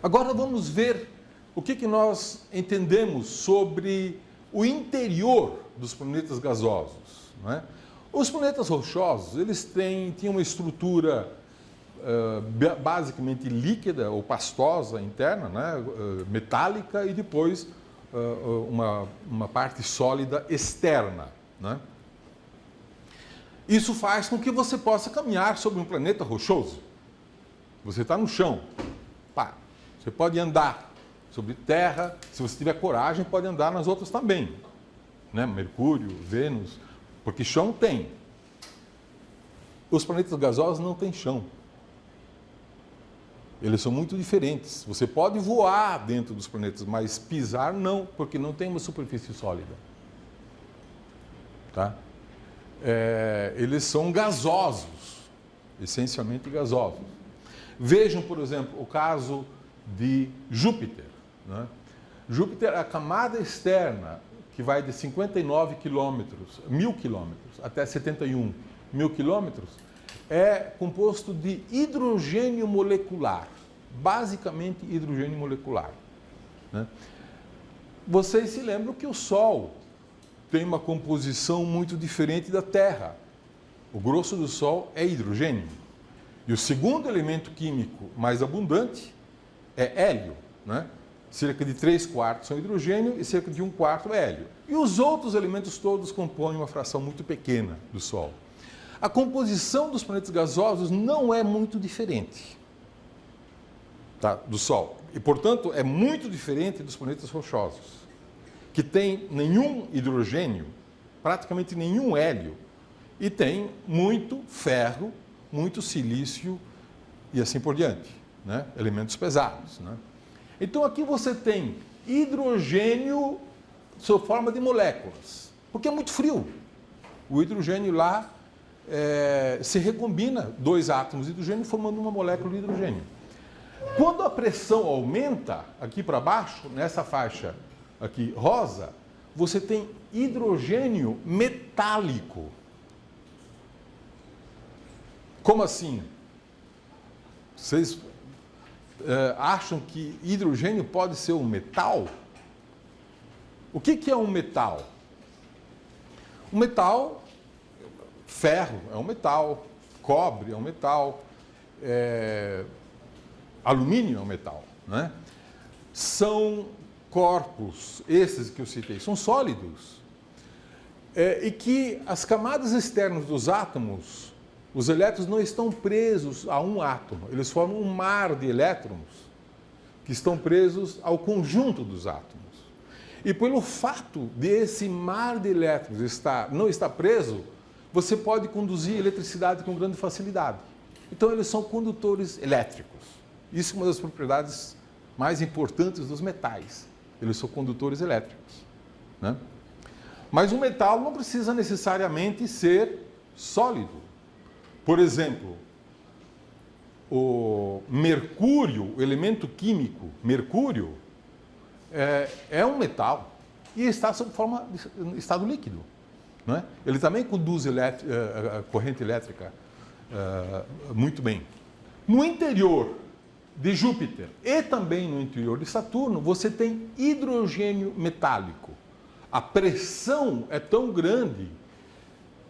Agora vamos ver o que nós entendemos sobre o interior dos planetas gasosos, não é? Os planetas rochosos, eles tinham uma estrutura basicamente líquida ou pastosa interna, né? Metálica, e depois uma parte sólida externa, né? Isso faz com que você possa caminhar sobre um planeta rochoso. Você está no chão, pá, você pode andar sobre terra, se você tiver coragem, pode andar nas outras também, né? Mercúrio, Vênus, porque chão tem. Os planetas gasosos não têm chão. Eles são muito diferentes. Você pode voar dentro dos planetas, mas pisar não, porque não tem uma superfície sólida. Tá? Eles são gasosos, essencialmente gasosos. Vejam, por exemplo, o caso de Júpiter, né? Júpiter, a camada externa, que vai de 59 quilômetros, 1.000 quilômetros, até 71.000 quilômetros, é composto de hidrogênio molecular, basicamente hidrogênio molecular, né? Vocês se lembram que o Sol tem uma composição muito diferente da Terra. O grosso do Sol é hidrogênio. E o segundo elemento químico mais abundante é hélio, né? Cerca de 3/4 são hidrogênio e cerca de 1/4 é hélio. E os outros elementos todos compõem uma fração muito pequena do Sol. A composição dos planetas gasosos não é muito diferente, tá, do Sol. E, portanto, é muito diferente dos planetas rochosos, que tem nenhum hidrogênio, praticamente nenhum hélio, e tem muito ferro, muito silício e assim por diante, né? Elementos pesados, né? Então, aqui você tem hidrogênio sob forma de moléculas, porque é muito frio. O hidrogênio lá se recombina dois átomos de hidrogênio formando uma molécula de hidrogênio. Quando a pressão aumenta, aqui para baixo, nessa faixa aqui rosa, você tem hidrogênio metálico. Como assim? Vocês acham que hidrogênio pode ser um metal? O que é um metal? Um metal, ferro é um metal, cobre é um metal, alumínio é um metal, né? São corpos, esses que eu citei, são sólidos, e que as camadas externas dos átomos, os elétrons não estão presos a um átomo, eles formam um mar de elétrons que estão presos ao conjunto dos átomos. E pelo fato de esse mar de elétrons não estar preso, você pode conduzir eletricidade com grande facilidade. Então, eles são condutores elétricos. Isso é uma das propriedades mais importantes dos metais. Eles são condutores elétricos, né? Mas o metal não precisa necessariamente ser sólido. Por exemplo, o mercúrio, o elemento químico mercúrio, é um metal e está sob forma de estado líquido, não é? Ele também conduz corrente elétrica muito bem. No interior de Júpiter e também no interior de Saturno, você tem hidrogênio metálico. A pressão é tão grande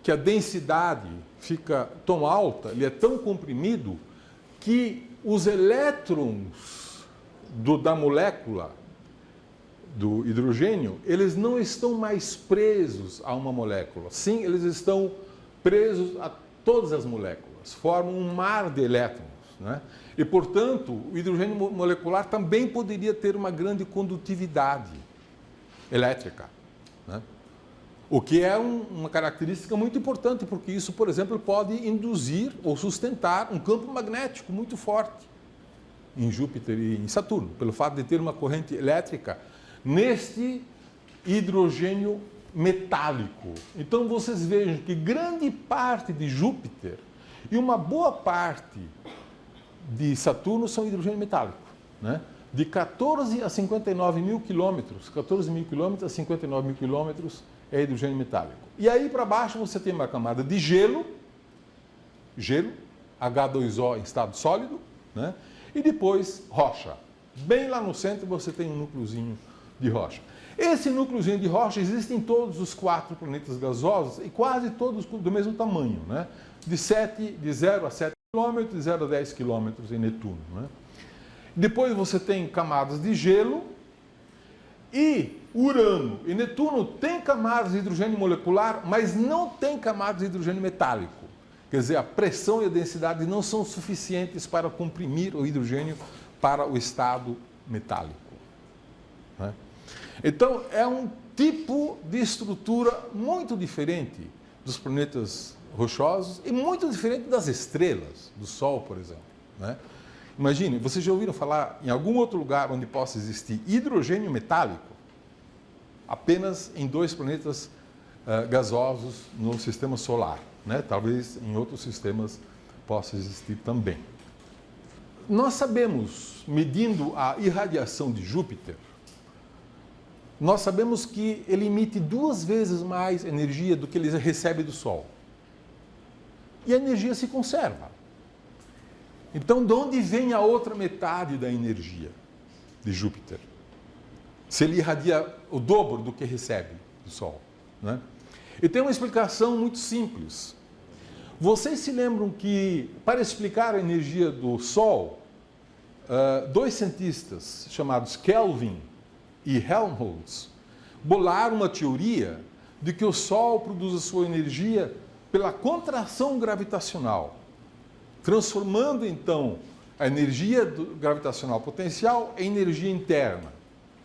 que a densidade fica tão alta, ele é tão comprimido, que os elétrons da molécula do hidrogênio, eles não estão mais presos a uma molécula. Sim, eles estão presos a todas as moléculas, formam um mar de elétrons, né? E, portanto, o hidrogênio molecular também poderia ter uma grande condutividade elétrica, né? O que é uma característica muito importante, porque isso, por exemplo, pode induzir ou sustentar um campo magnético muito forte em Júpiter e em Saturno, pelo fato de ter uma corrente elétrica neste hidrogênio metálico. Então, vocês vejam que grande parte de Júpiter e uma boa parte de Saturno são hidrogênio metálico, né? De 14 a 59.000 quilômetros, 14.000 quilômetros a 59.000 quilômetros é hidrogênio metálico. E aí para baixo você tem uma camada de gelo, H2O em estado sólido, né? E depois rocha, Bem lá no centro você tem um núcleozinho de rocha. Esse núcleozinho de rocha existe em todos os 4 planetas gasosos e quase todos do mesmo tamanho, né? De 0 a 7 km, de 0 a 10 km em Netuno, né? Depois você tem camadas de gelo e Urano e Netuno têm camadas de hidrogênio molecular, mas não tem camadas de hidrogênio metálico. Quer dizer, a pressão e a densidade não são suficientes para comprimir o hidrogênio para o estado metálico, né? Então, é um tipo de estrutura muito diferente dos planetas rochosos e muito diferente das estrelas, do Sol, por exemplo, né? Imagine, vocês já ouviram falar em algum outro lugar onde possa existir hidrogênio metálico? Apenas em 2 planetas gasosos no sistema solar, né? Talvez em outros sistemas possa existir também. Nós sabemos, medindo a irradiação de Júpiter, nós sabemos que ele emite 2 vezes mais energia do que ele recebe do Sol. E a energia se conserva. Então, de onde vem a outra metade da energia de Júpiter? Se ele irradia o dobro do que recebe do Sol, né? E tem uma explicação muito simples. Vocês se lembram que, para explicar a energia do Sol, 2 cientistas chamados Kelvin e Helmholtz bolaram uma teoria de que o Sol produz a sua energia pela contração gravitacional, transformando então a energia gravitacional potencial em energia interna.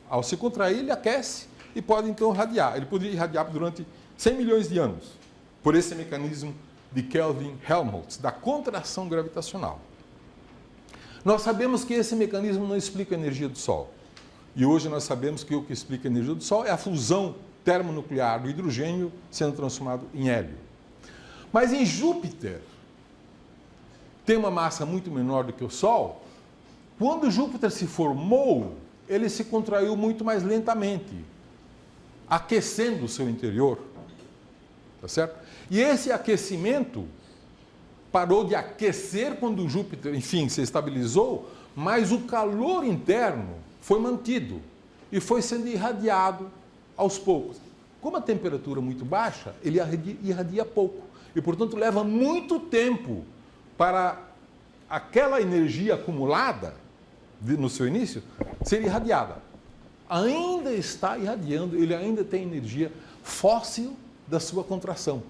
Ao se contrair, ele aquece e pode então irradiar. Ele poderia irradiar durante 100 milhões de anos, por esse mecanismo de Kelvin-Helmholtz, da contração gravitacional. Nós sabemos que esse mecanismo não explica a energia do Sol. E hoje nós sabemos que o que explica a energia do Sol é a fusão termonuclear do hidrogênio sendo transformado em hélio. Mas em Júpiter, tem uma massa muito menor do que o Sol. Quando Júpiter se formou, ele se contraiu muito mais lentamente, aquecendo o seu interior. Tá certo? E esse aquecimento parou de aquecer quando Júpiter, enfim, se estabilizou, mas o calor interno foi mantido e foi sendo irradiado aos poucos. Como a temperatura é muito baixa, ele irradia pouco e, portanto, leva muito tempo para aquela energia acumulada no seu início ser irradiada. Ainda está irradiando, ele ainda tem energia fóssil da sua contração.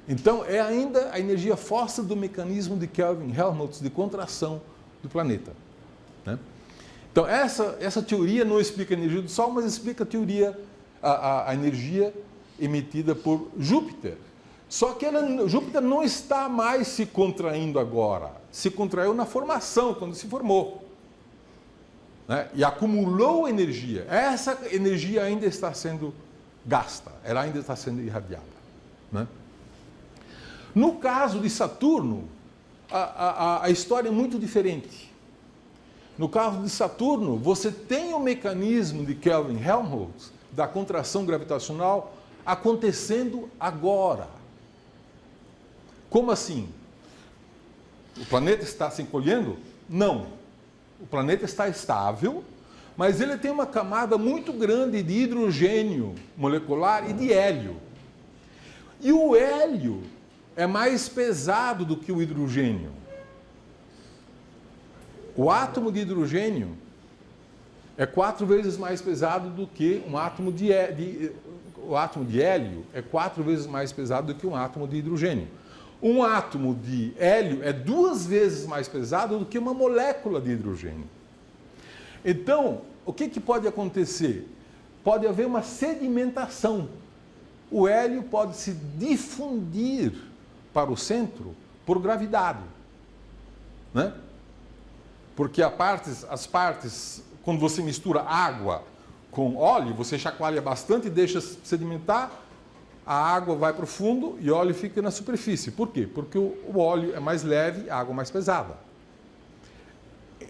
Então, é ainda a energia fóssil do mecanismo de Kelvin-Helmholtz de contração do planeta, né? Então, essa teoria não explica a energia do Sol, mas explica a teoria, a energia emitida por Júpiter. Só que Júpiter não está mais se contraindo agora. Se contraiu na formação, quando se formou, né? E acumulou energia. Essa energia ainda está sendo gasta, ela ainda está sendo irradiada, né? No caso de Saturno, a história é muito diferente. No caso de Saturno, você tem o mecanismo de Kelvin-Helmholtz, da contração gravitacional, acontecendo agora. Como assim? O planeta está se encolhendo? Não. O planeta está estável, mas ele tem uma camada muito grande de hidrogênio molecular e de hélio. E o hélio é mais pesado do que o hidrogênio. O átomo de hidrogênio é 4 vezes mais pesado do que um átomo o átomo de hélio é 4 vezes mais pesado do que um átomo de hidrogênio. Um átomo de hélio é 2 vezes mais pesado do que uma molécula de hidrogênio. Então, o que pode acontecer? Pode haver uma sedimentação. O hélio pode se difundir para o centro por gravidade, né? Porque as partes, quando você mistura água com óleo, você chacoalha bastante e deixa sedimentar, a água vai para o fundo e o óleo fica na superfície. Por quê? Porque o óleo é mais leve, a água mais pesada.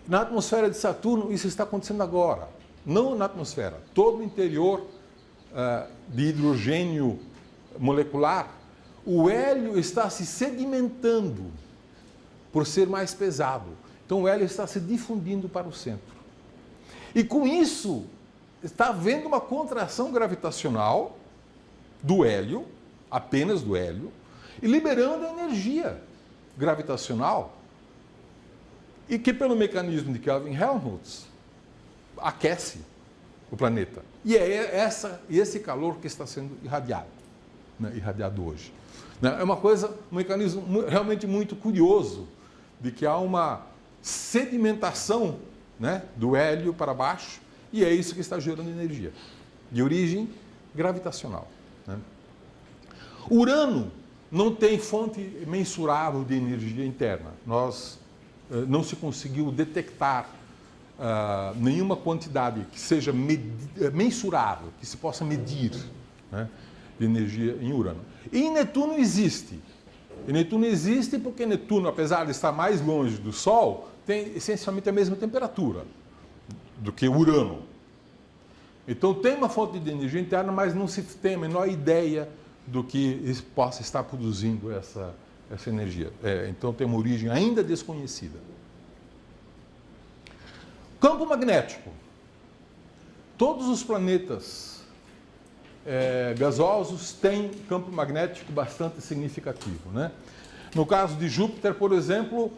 Na atmosfera de Saturno, isso está acontecendo agora. Não na atmosfera. Todo o interior de hidrogênio molecular, o hélio está se sedimentando por ser mais pesado. Então o hélio está se difundindo para o centro. E com isso, está havendo uma contração gravitacional do hélio, apenas do hélio, e liberando energia gravitacional, e que pelo mecanismo de Kelvin-Helmholtz aquece o planeta. E é esse calor que está sendo irradiado, né, irradiado hoje. É uma coisa, um mecanismo realmente muito curioso, de que há uma sedimentação, né, do hélio para baixo, e é isso que está gerando energia, de origem gravitacional. Né? Urano não tem fonte mensurável de energia interna. Não se conseguiu detectar nenhuma quantidade que seja mensurável, que se possa medir, né, de energia em Urano. E em Netuno existe. E Netuno existe porque Netuno, apesar de estar mais longe do Sol, tem essencialmente a mesma temperatura do que Urano. Então tem uma fonte de energia interna, mas não se tem a menor ideia do que possa estar produzindo essa energia. Então tem uma origem ainda desconhecida. Campo magnético. Todos os planetas gasosos têm campo magnético bastante significativo, né? No caso de Júpiter, por exemplo,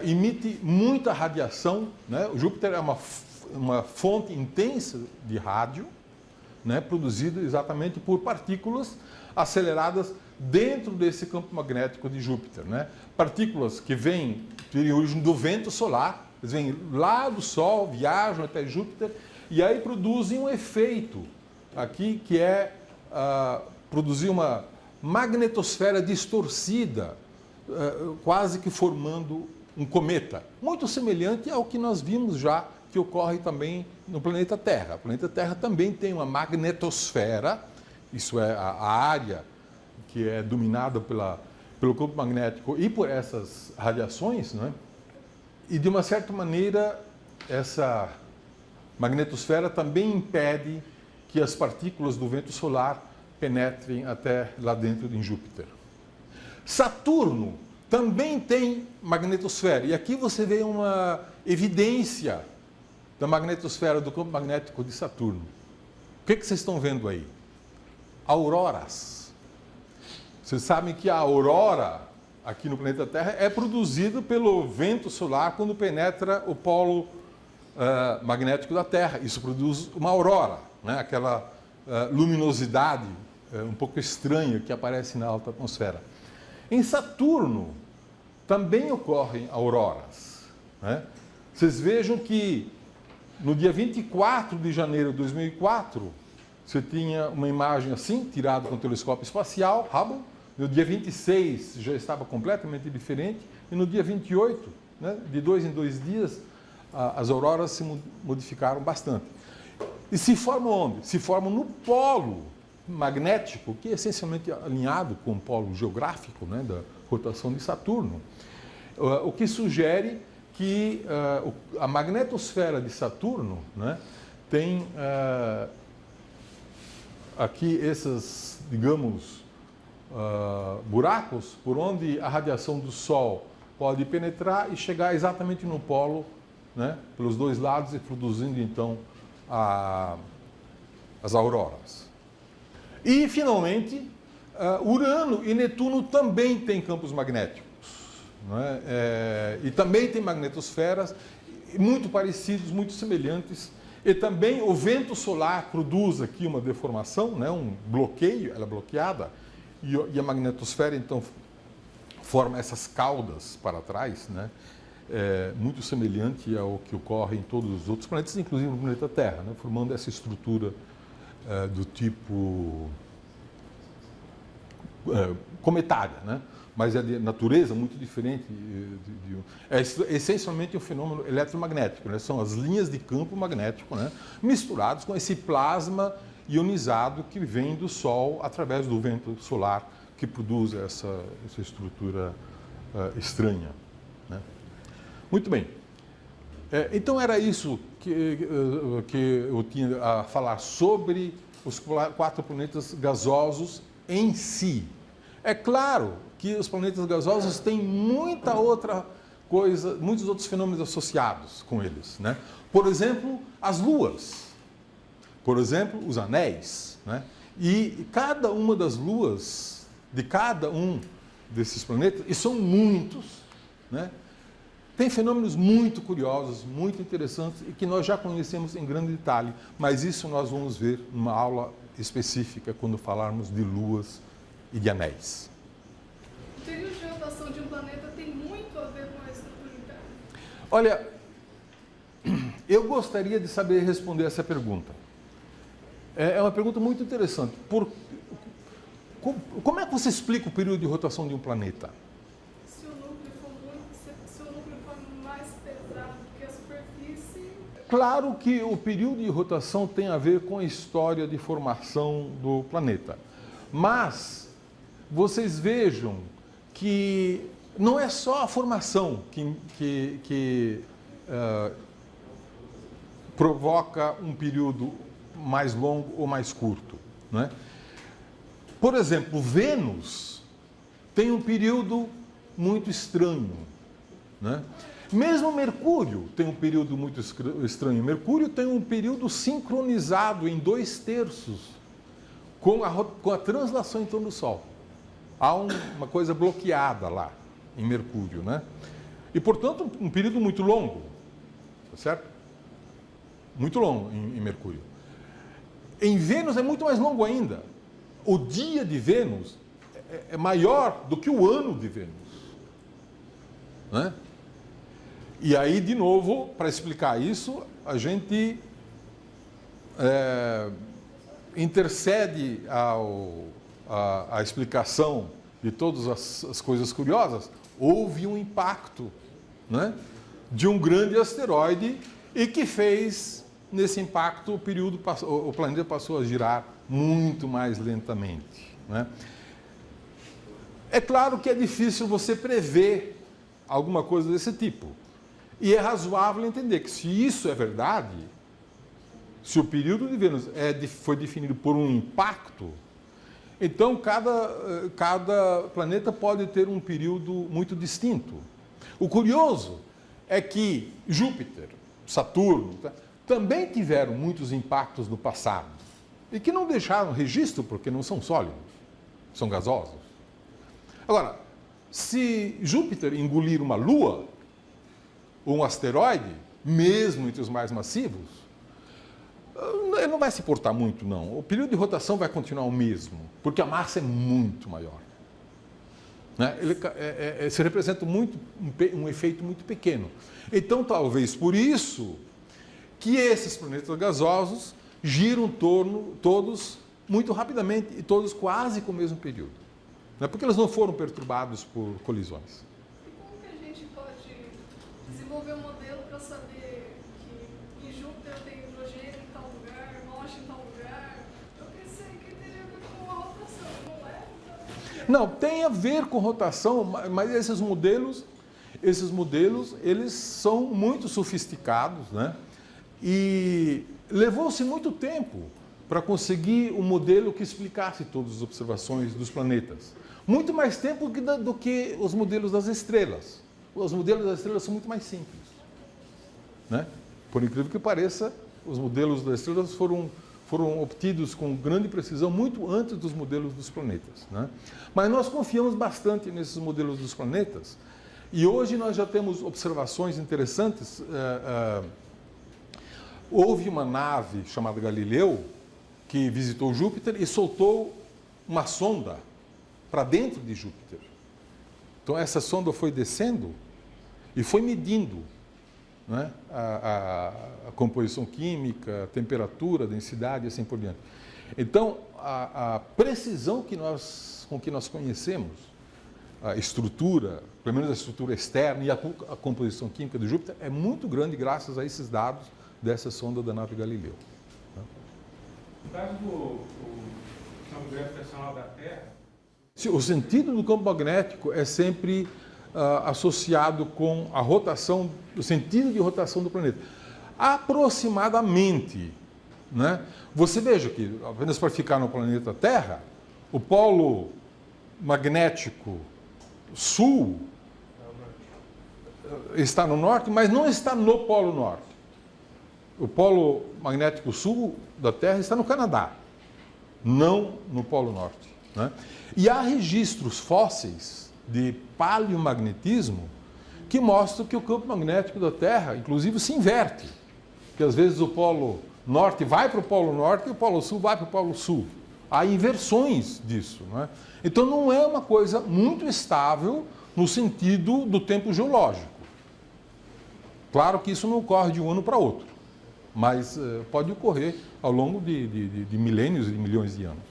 emite muita radiação, né? O Júpiter é uma fonte intensa de rádio, né, produzido exatamente por partículas aceleradas dentro desse campo magnético de Júpiter, né? Partículas que vêm de origem do vento solar, eles vêm lá do Sol, viajam até Júpiter e aí produzem um efeito aqui que é produzir uma magnetosfera distorcida, quase que formando um cometa, muito semelhante ao que nós vimos já que ocorre também no planeta Terra. O planeta Terra também tem uma magnetosfera, isso é a área que é dominada pelo campo magnético e por essas radiações, né? E de uma certa maneira essa magnetosfera também impede que as partículas do vento solar penetrem até lá dentro em Júpiter. Saturno também tem magnetosfera, e aqui você vê uma evidência da magnetosfera, do campo magnético de Saturno. O que vocês estão vendo aí? Auroras. Vocês sabem que a aurora aqui no planeta Terra é produzida pelo vento solar quando penetra o polo magnético da Terra. Isso produz uma aurora, né? Aquela luminosidade um pouco estranha que aparece na alta atmosfera. Em Saturno também ocorrem auroras, né? Vocês vejam que no dia 24 de janeiro de 2004, você tinha uma imagem assim, tirada com o telescópio espacial, Hubble. No dia 26 já estava completamente diferente. E no dia 28, né, de 2 em 2 dias, as auroras se modificaram bastante. E se formam onde? Se formam no polo magnético, que é essencialmente alinhado com o polo geográfico, né, da rotação de Saturno. O que sugere que a magnetosfera de Saturno, né, tem aqui esses, digamos, buracos por onde a radiação do Sol pode penetrar e chegar exatamente no polo, né, pelos dois lados e produzindo então as auroras. E finalmente, Urano e Netuno também têm campos magnéticos. E também tem magnetosferas muito parecidos, muito semelhantes, e também o vento solar produz aqui uma deformação, né, um bloqueio, ela é bloqueada, e a magnetosfera então forma essas caudas para trás, né, muito semelhante ao que ocorre em todos os outros planetas, inclusive no planeta Terra, né, formando essa estrutura do tipo cometária, né? Mas é de natureza muito diferente. É essencialmente um fenômeno eletromagnético, né? São as linhas de campo magnético, né, misturados com esse plasma ionizado que vem do Sol através do vento solar que produz essa estrutura estranha, né? Muito bem. Então era isso que eu tinha a falar sobre os 4 planetas gasosos em si. É claro que os planetas gasosos têm muita outra muitos outros fenômenos associados com eles, né? Por exemplo, as luas, por exemplo, os anéis, né? E cada uma das luas de cada um desses planetas, e são muitos, né? Tem fenômenos muito curiosos, muito interessantes e que nós já conhecemos em grande detalhe, mas isso nós vamos ver numa aula específica quando falarmos de luas e de anéis. O período de rotação de um planeta tem muito a ver com a estrutura interna? Olha, eu gostaria de saber responder essa pergunta. É uma pergunta muito interessante. Como é que você explica o período de rotação de um planeta? Se o núcleo for mais pesado do que a superfície... Claro que o período de rotação tem a ver com a história de formação do planeta. Mas vocês vejam que não é só a formação que provoca um período mais longo ou mais curto, né? Por exemplo, Vênus tem um período muito estranho, né? Mesmo Mercúrio tem um período muito estranho. Mercúrio tem um período sincronizado em 2/3 com a translação em torno do Sol. Há uma coisa bloqueada lá em Mercúrio, né? E, portanto, um período muito longo, tá certo? Muito longo em Mercúrio. Em Vênus é muito mais longo ainda. O dia de Vênus é maior do que o ano de Vênus, né? E aí, de novo, para explicar isso, a gente intercede a explicação de todas as coisas curiosas. Houve um impacto, né, de um grande asteroide e que fez, nesse impacto, o planeta passou a girar muito mais lentamente, né? É claro que é difícil você prever alguma coisa desse tipo. E é razoável entender que, se isso é verdade, se o período de Vênus foi definido por um impacto, então cada planeta pode ter um período muito distinto. O curioso é que Júpiter, Saturno, também tiveram muitos impactos no passado e que não deixaram registro porque não são sólidos, são gasosos. Agora, se Júpiter engolir uma lua ou um asteroide, mesmo entre os mais massivos, ele não vai se portar muito, não. O período de rotação vai continuar o mesmo, porque a massa é muito maior, né? Se representa um efeito muito pequeno. Então, talvez por isso que esses planetas gasosos giram em torno, todos muito rapidamente e todos quase com o mesmo período, né? Porque eles não foram perturbados por colisões. Desenvolver um modelo para saber que em Júpiter tem hidrogênio em tal lugar, rocha em tal lugar. Eu pensei que teria a ver com a rotação, não é? Não, tem a ver com rotação, mas esses modelos, eles são muito sofisticados, né? E levou-se muito tempo para conseguir um modelo que explicasse todas as observações dos planetas. Muito mais tempo do que os modelos das estrelas. Os modelos das estrelas são muito mais simples, né? Por incrível que pareça, os modelos das estrelas foram obtidos com grande precisão muito antes dos modelos dos planetas, né? Mas nós confiamos bastante nesses modelos dos planetas e hoje nós já temos observações interessantes. Houve uma nave chamada Galileu que visitou Júpiter e soltou uma sonda para dentro de Júpiter. Então essa sonda foi descendo e foi medindo, né, a composição química, a temperatura, a densidade e assim por diante. Então, a precisão com que nós conhecemos a estrutura, pelo menos a estrutura externa e a composição química de Júpiter, é muito grande graças a esses dados dessa sonda da nave Galileu. No caso do campo gravitacional da Terra... O sentido do campo magnético é sempre associado com a rotação, o sentido de rotação do planeta. Aproximadamente, né? Você veja que, apenas para ficar no planeta Terra, o polo magnético sul está no norte, mas não está no Polo Norte. O polo magnético sul da Terra está no Canadá, não no Polo Norte, né? E há registros fósseis de paleomagnetismo que mostram que o campo magnético da Terra, inclusive, se inverte. Que às vezes o Polo Norte vai para o Polo Norte e o Polo Sul vai para o Polo Sul. Há inversões disso, né? Então não é uma coisa muito estável no sentido do tempo geológico. Claro que isso não ocorre de um ano para outro, mas pode ocorrer ao longo de milênios e de milhões de anos.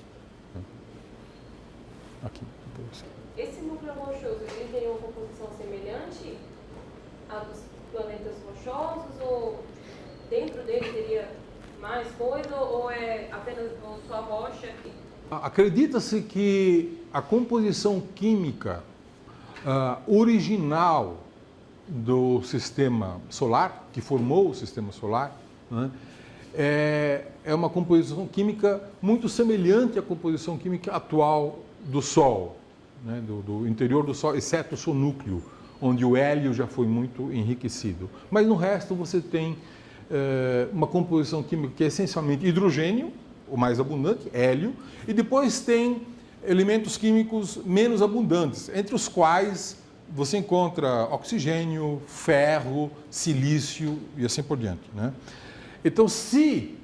Aqui. Esse núcleo rochoso, ele tem uma composição semelhante à dos planetas rochosos, ou dentro dele teria mais coisa, ou é apenas só rocha? Acredita-se que a composição química original do sistema solar, que formou o sistema solar, né, é uma composição química muito semelhante à composição química atual do Sol, né, do interior do Sol, exceto o seu núcleo, onde o hélio já foi muito enriquecido. Mas no resto você tem uma composição química que é essencialmente hidrogênio, o mais abundante, hélio, e depois tem elementos químicos menos abundantes, entre os quais você encontra oxigênio, ferro, silício e assim por diante, né? Então, se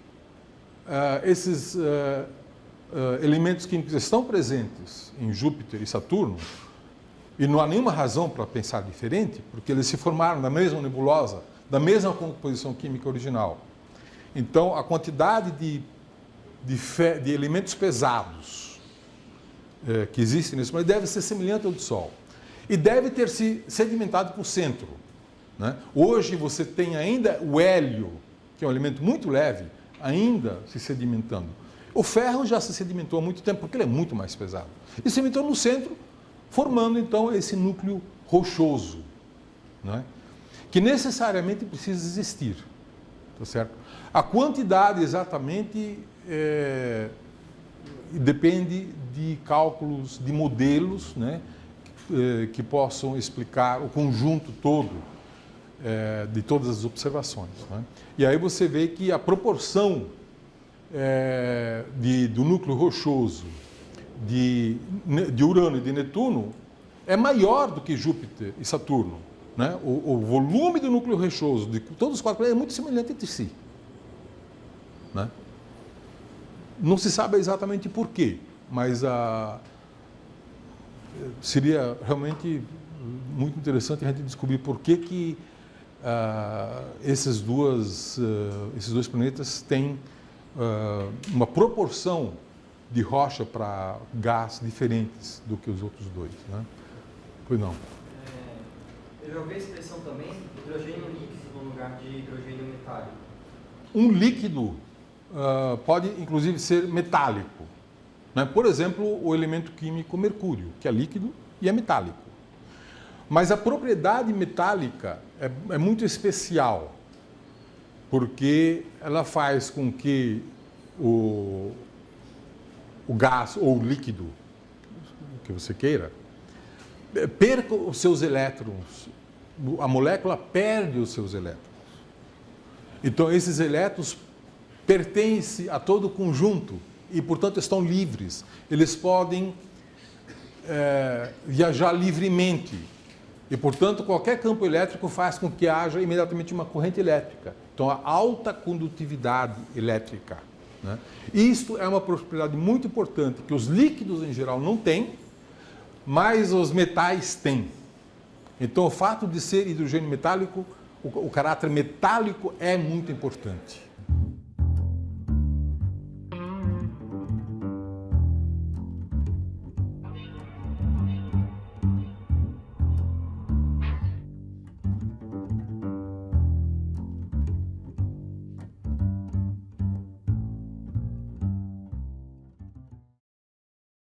esses elementos químicos estão presentes em Júpiter e Saturno, e não há nenhuma razão para pensar diferente, porque eles se formaram na mesma nebulosa, da mesma composição química original. Então, a quantidade de elementos pesados que existem nesse planeta deve ser semelhante ao do Sol. E deve ter se sedimentado para o centro, né? Hoje você tem ainda o hélio, que é um elemento muito leve, ainda se sedimentando. O ferro já se sedimentou há muito tempo, porque ele é muito mais pesado. E se sedimentou no centro, formando então esse núcleo rochoso, né, que necessariamente precisa existir. Tá certo? A quantidade exatamente depende de cálculos, de modelos, né, que possam explicar o conjunto todo de todas as observações, né? E aí você vê que a proporção do núcleo rochoso de Urano e de Netuno é maior do que Júpiter e Saturno, né? O volume do núcleo rochoso de todos os 4 planetas é muito semelhante entre si, né? Não se sabe exatamente por quê, mas seria realmente muito interessante a gente descobrir por que esses dois planetas têm uma proporção de rocha para gás diferentes do que os outros dois, né? Pois não. Eu já ouvi a expressão também, hidrogênio líquido no lugar de hidrogênio metálico. Um líquido pode, inclusive, ser metálico, né? Por exemplo, o elemento químico mercúrio, que é líquido e é metálico. Mas a propriedade metálica é muito especial, porque ela faz com que o gás ou o líquido, que você queira, perca os seus elétrons. A molécula perde os seus elétrons. Então, esses elétrons pertencem a todo o conjunto e, portanto, estão livres. Eles podem viajar livremente. E, portanto, qualquer campo elétrico faz com que haja imediatamente uma corrente elétrica. Então, a alta condutividade elétrica, né? Isto é uma propriedade muito importante que os líquidos, em geral, não têm, mas os metais têm. Então, o fato de ser hidrogênio metálico, o caráter metálico é muito importante.